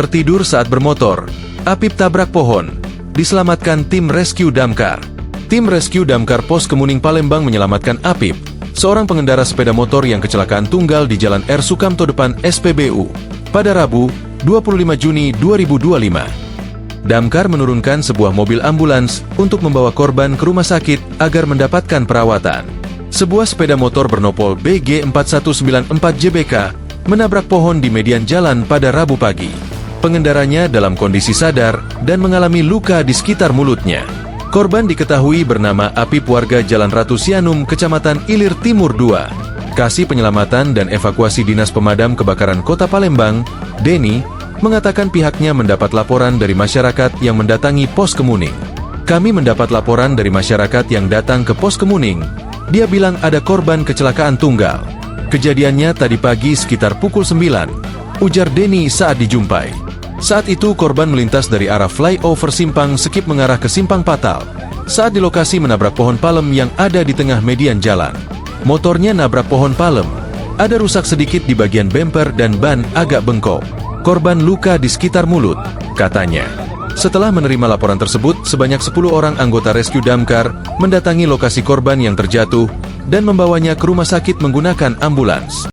Tertidur saat bermotor, Apip tabrak pohon. Diselamatkan tim rescue damkar. Tim rescue damkar Pos Kemuning Palembang menyelamatkan Apip, seorang pengendara sepeda motor yang kecelakaan tunggal di Jalan R. Sukamto depan SPBU, pada Rabu, 25 Juni 2025. Damkar menurunkan sebuah mobil ambulans untuk membawa korban ke rumah sakit agar mendapatkan perawatan. Sebuah sepeda motor bernopol BG4194JBK menabrak pohon di median jalan pada Rabu pagi. Pengendaranya dalam kondisi sadar dan mengalami luka di sekitar mulutnya. Korban diketahui bernama Apip, warga Jalan Ratu Sianum, Kecamatan Ilir Timur 2. Kasih Penyelamatan dan Evakuasi Dinas Pemadam Kebakaran Kota Palembang, Denny, mengatakan pihaknya mendapat laporan dari masyarakat yang mendatangi Pos Kemuning. Kami mendapat laporan dari masyarakat yang datang ke Pos Kemuning. Dia bilang ada korban kecelakaan tunggal. Kejadiannya tadi pagi sekitar pukul 9, ujar Denny saat dijumpai. Saat itu korban melintas dari arah flyover Simpang Skip mengarah ke Simpang Patal. Saat di lokasi menabrak pohon palem yang ada di tengah median jalan. Motornya nabrak pohon palem. Ada rusak sedikit di bagian bemper dan ban agak bengkok. Korban luka di sekitar mulut, katanya. Setelah menerima laporan tersebut, sebanyak 10 orang anggota rescue damkar mendatangi lokasi korban yang terjatuh dan membawanya ke rumah sakit menggunakan ambulans.